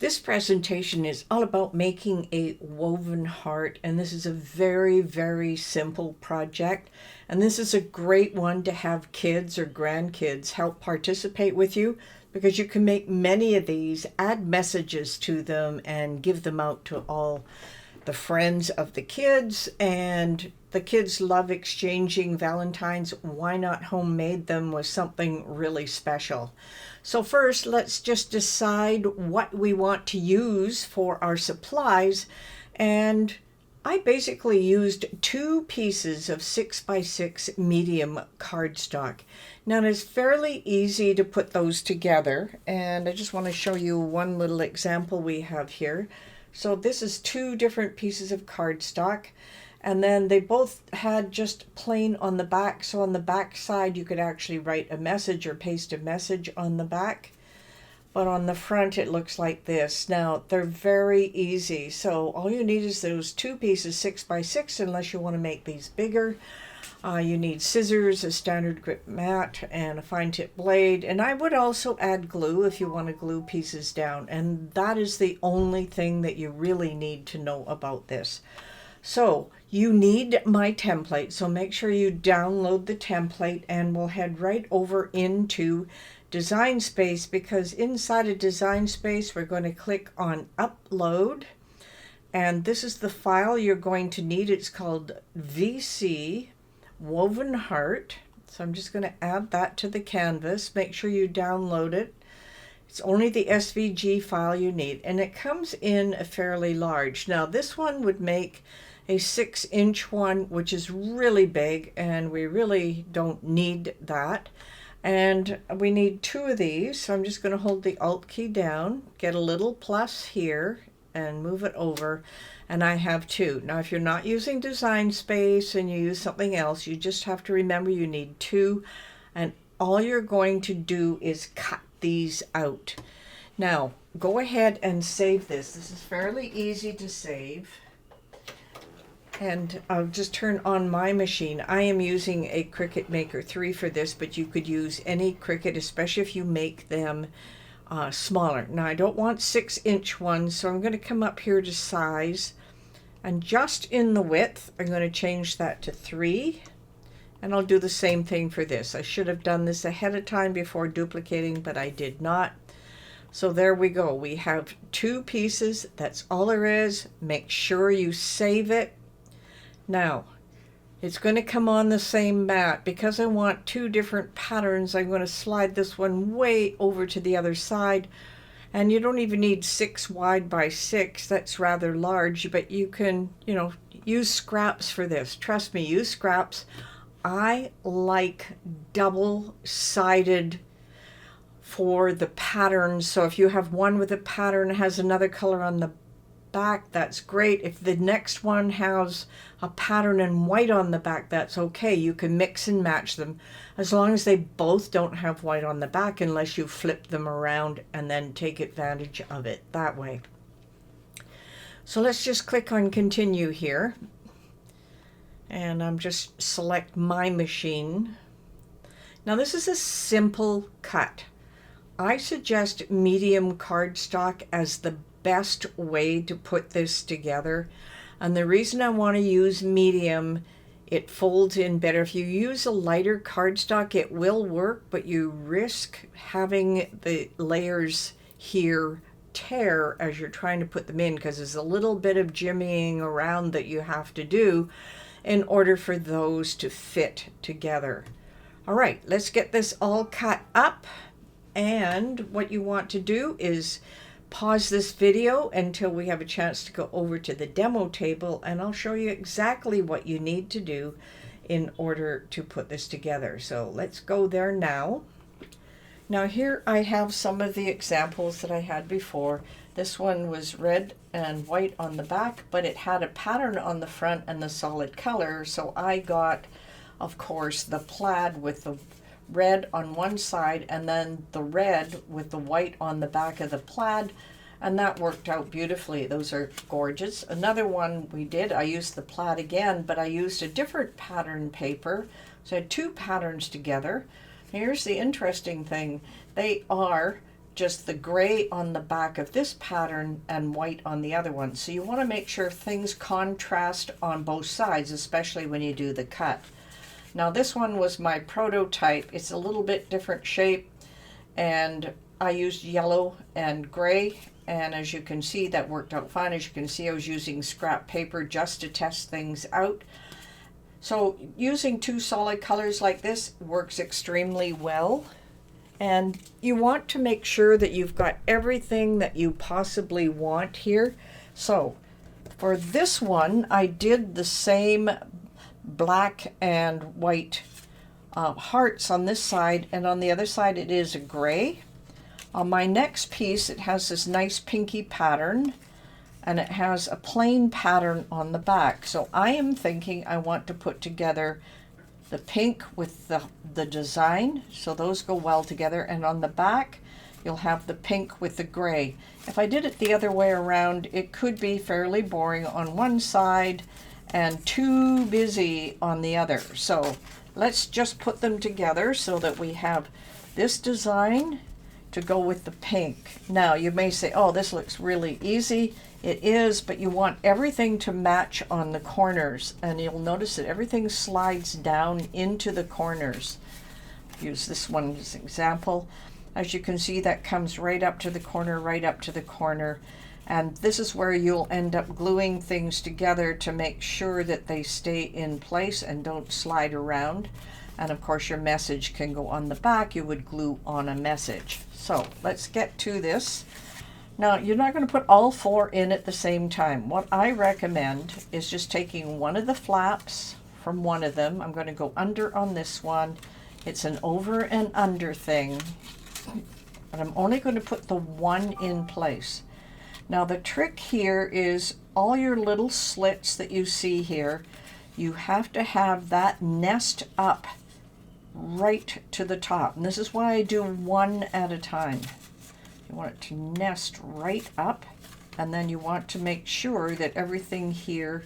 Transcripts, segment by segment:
This presentation is all about making a woven heart, and this is a very, very simple project. And this is a great one to have kids or grandkids help participate with you, because you can make many of these, add messages to them, and give them out to all the friends of the kids. And the kids love exchanging Valentines. Why not homemade them with something really special? So first, let's just decide what we want to use for our supplies. And I basically used 2 pieces of 6x6 medium cardstock. Now it's fairly easy to put those together, and I just want to show you one little example we have here. So this is 2 different pieces of cardstock, and then they both had just plain on the back. So on the back side you could actually write a message or paste a message on the back, but on the front it looks like this. Now they're very easy, so all you need is those 2 pieces 6x6, unless you want to make these bigger. You need scissors, a standard grip mat, and a fine tip blade. And I would also add glue if you want to glue pieces down. And that is the only thing that you really need to know about this. So you need my template, so make sure you download the template, and we'll head right over into Design Space, because inside of Design Space we're going to click on Upload. And this is the file you're going to need. It's called VC Woven Heart. So I'm just going to add that to the canvas. Make sure you download it. It's only the SVG file you need, and it comes in a fairly large. Now this one would make a 6-inch one, which is really big, and we really don't need that. And we need 2 of these, so I'm just going to hold the Alt key down, get a little plus here, and move it over, and I have 2. Now if you're not using Design Space and you use something else, you just have to remember you need 2, and all you're going to do is cut these out. Now go ahead and save this. This is fairly easy to save, and I'll just turn on my machine. I am using a Cricut Maker 3 for this, but you could use any Cricut, especially if you make them smaller. Now I don't want 6-inch ones, so I'm going to come up here to size, and just in the width I'm going to change that to 3, and I'll do the same thing for this. I should have done this ahead of time before duplicating, but I did not. So there we go. We have 2 pieces. That's all there is. Make sure you save it. Now it's going to come on the same mat. Because I want 2 different patterns, I'm going to slide this one way over to the other side. And you don't even need 6 wide by 6. That's rather large, but you can, use scraps for this. Trust me, use scraps. I like double-sided for the patterns. So if you have one with a pattern that has another color on the back, that's great. If the next one has a pattern in white on the back, that's okay. You can mix and match them, as long as they both don't have white on the back, unless you flip them around and then take advantage of it that way. So let's just click on continue here, and I'm just select my machine. Now this is a simple cut. I suggest medium cardstock as the best way to put this together, and the reason I want to use medium, it folds in better. If you use a lighter cardstock, it will work, but you risk having the layers here tear as you're trying to put them in, because there's a little bit of jimmying around that you have to do in order for those to fit together. All right, let's get this all cut up. And what you want to do is pause this video until we have a chance to go over to the demo table, and I'll show you exactly what you need to do in order to put this together. So let's go there now. Now here I have some of the examples that I had before. This one was red and white on the back, but it had a pattern on the front and the solid color. So I got, of course, the plaid with the red on one side, and then the red with the white on the back of the plaid, and that worked out beautifully. Those are gorgeous. Another one we did, I used the plaid again, but I used a different pattern paper, so I had 2 patterns together. Here's the interesting thing. They are just the gray on the back of this pattern and white on the other one. So you want to make sure things contrast on both sides, especially when you do the cut. Now this one was my prototype. It's a little bit different shape, and I used yellow and gray, and as you can see, that worked out fine. As you can see, I was using scrap paper just to test things out. So using two solid colors like this works extremely well. And you want to make sure that you've got everything that you possibly want here. So for this one, I did the same black and white hearts on this side, and on the other side it is a gray. On my next piece, it has this nice pinky pattern, and it has a plain pattern on the back. So I am thinking I want to put together the pink with the design, so those go well together, and on the back you'll have the pink with the gray. If I did it the other way around, it could be fairly boring on one side and too busy on the other. So let's just put them together so that we have this design to go with the pink. Now you may say, oh, this looks really easy. It is, but you want everything to match on the corners, and you'll notice that everything slides down into the corners. Use this one as an example. As you can see, that comes right up to the corner, right up to the corner. And this is where you'll end up gluing things together to make sure that they stay in place and don't slide around. And of course your message can go on the back. You would glue on a message. So let's get to this. Now you're not going to put all four in at the same time. What I recommend is just taking one of the flaps from one of them. I'm going to go under on this one. It's an over and under thing, but I'm only going to put the one in place. Now the trick here is all your little slits that you see here, you have to have that nest up right to the top. And this is why I do one at a time. You want it to nest right up, and then you want to make sure that everything here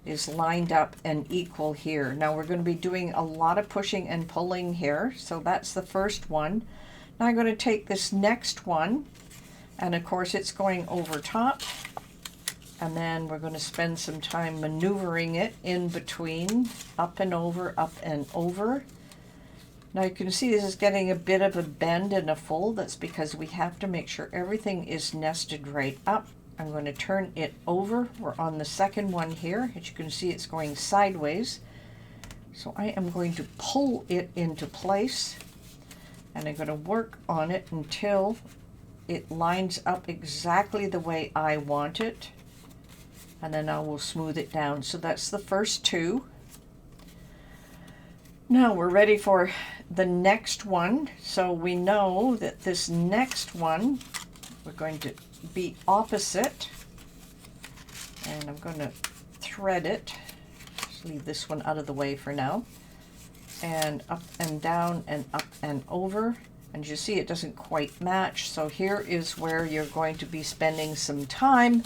is lined up and equal here. Now we're going to be doing a lot of pushing and pulling here, so that's the first one. Now I'm going to take this next one, and of course it's going over top, and then we're going to spend some time maneuvering it in between, up and over, up and over. Now you can see this is getting a bit of a bend and a fold. That's because we have to make sure everything is nested right up. I'm going to turn it over. We're on the second one here. As you can see, it's going sideways. So I am going to pull it into place, and I'm going to work on it until it lines up exactly the way I want it, and then I will smooth it down. So that's the first two. Now we're ready for the next one. So we know that this next one, we're going to be opposite, and I'm going to thread it. Just leave this one out of the way for now. And up and down and up and over. And you see it doesn't quite match. So here is where you're going to be spending some time,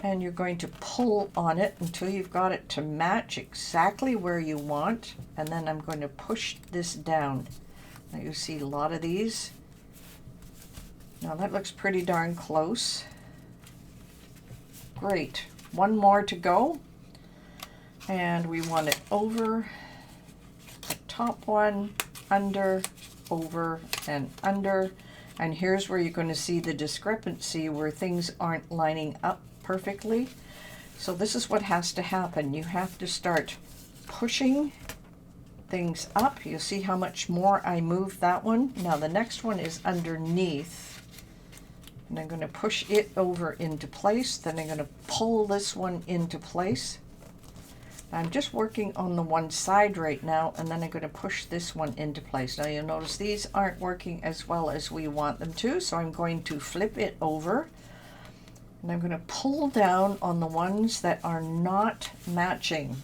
and you're going to pull on it until you've got it to match exactly where you want. And then I'm going to push this down. Now you see a lot of these. Now that looks pretty darn close. Great. One more to go. And we want it over, the top one, under, over, and under. And here's where you're going to see the discrepancy where things aren't lining up perfectly. So this is what has to happen. You have to start pushing things up. You'll see how much more I move that one. Now the next one is underneath, and I'm going to push it over into place. Then I'm going to pull this one into place. I'm just working on the one side right now, and then I'm going to push this one into place. Now you'll notice these aren't working as well as we want them to, so I'm going to flip it over. And I'm going to pull down on the ones that are not matching.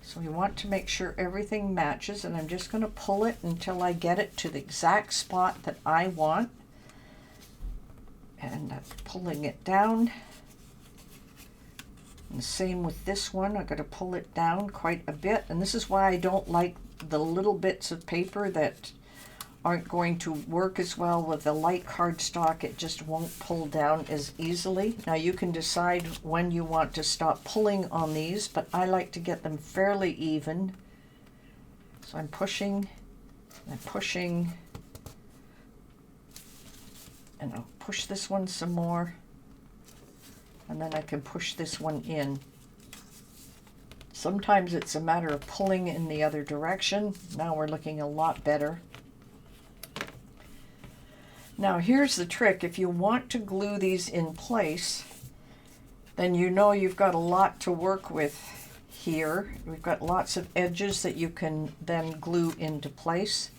So we want to make sure everything matches, and I'm just going to pull it until I get it to the exact spot that I want. And I'm pulling it down. And the same with this one. I'm going to pull it down quite a bit. And this is why I don't like the little bits of paper that aren't going to work as well with the light cardstock. It just won't pull down as easily. Now you can decide when you want to stop pulling on these, but I like to get them fairly even. So I'm pushing and pushing, and I'll push this one some more, and then I can push this one in. Sometimes it's a matter of pulling in the other direction. Now we're looking a lot better. Now here's the trick. If you want to glue these in place, then you know you've got a lot to work with here. We've got lots of edges that you can then glue into place.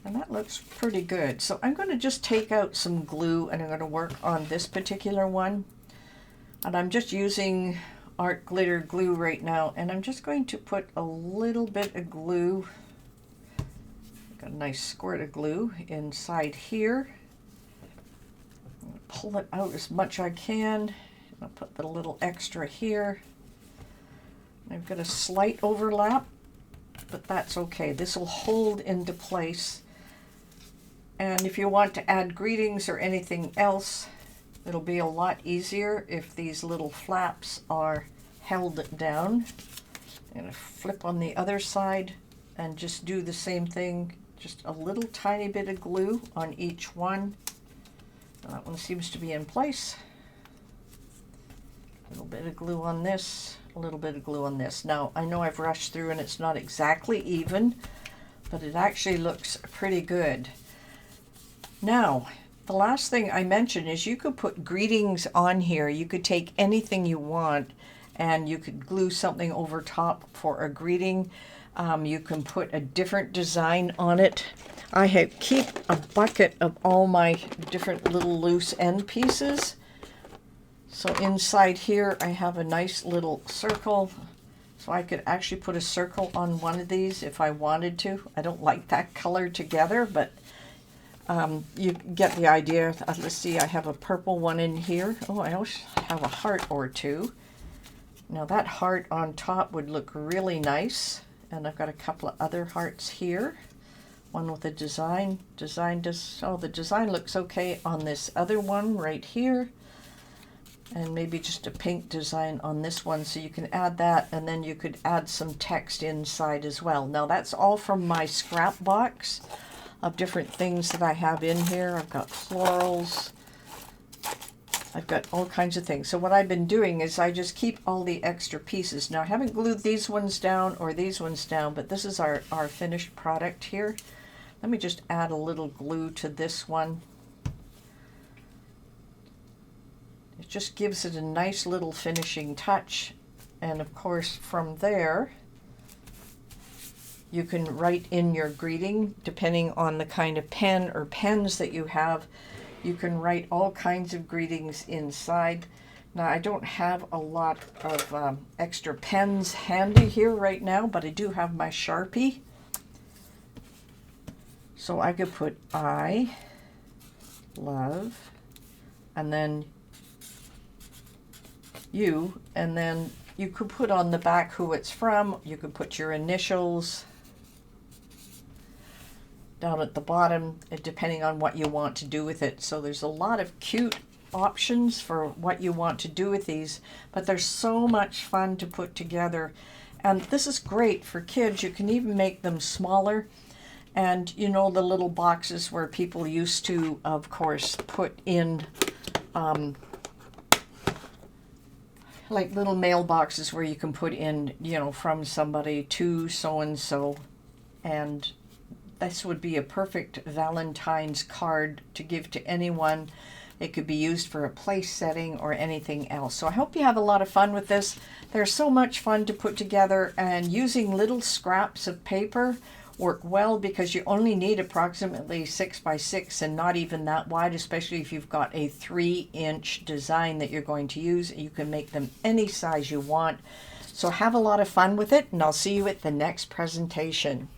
And that looks pretty good. So I'm going to just take out some glue and I'm going to work on this particular one. And I'm just using art glitter glue right now, and I'm just going to put a little bit of glue, got a nice squirt of glue inside here. Pull it out as much as I can. I'll put the little extra here. I've got a slight overlap, but that's okay. This will hold into place. And if you want to add greetings or anything else, it'll be a lot easier if these little flaps are held down. I'm going to flip on the other side and just do the same thing. Just a little tiny bit of glue on each one. That one seems to be in place. A little bit of glue on this, a little bit of glue on this. Now, I know I've rushed through and it's not exactly even, but it actually looks pretty good. Now, the last thing I mentioned is you could put greetings on here. You could take anything you want and you could glue something over top for a greeting. You can put a different design on it. I keep a bucket of all my different little loose end pieces. So inside here I have a nice little circle. So I could actually put a circle on one of these if I wanted to. I don't like that color together, but you get the idea. Let's see, I have a purple one in here. Oh, I also have a heart or two. Now that heart on top would look really nice. And I've got a couple of other hearts here. One with a design. The design looks okay on this other one right here. And maybe just a pink design on this one. So you can add that, and then you could add some text inside as well. Now that's all from my scrap box of different things that I have in here. I've got florals. I've got all kinds of things. So what I've been doing is I just keep all the extra pieces. Now I haven't glued these ones down or these ones down, but this is our finished product here. Let me just add a little glue to this one. It just gives it a nice little finishing touch. And of course from there, you can write in your greeting, depending on the kind of pen or pens that you have. You can write all kinds of greetings inside. Now, I don't have a lot of extra pens handy here right now, but I do have my Sharpie. So I could put I love, and then you, and then you could put on the back who it's from. You could put your initials down at the bottom, depending on what you want to do with it. So there's a lot of cute options for what you want to do with these, but they're so much fun to put together. And this is great for kids. You can even make them smaller. And you know, the little boxes where people used to, of course, put in like little mailboxes where you can put in, you know, from somebody to so-and-so. And this would be a perfect Valentine's card to give to anyone. It could be used for a place setting or anything else. So I hope you have a lot of fun with this. They're so much fun to put together, and using little scraps of paper work well because you only need approximately 6 by 6 and not even that wide, especially if you've got a 3-inch design that you're going to use. You can make them any size you want. So have a lot of fun with it, and I'll see you at the next presentation.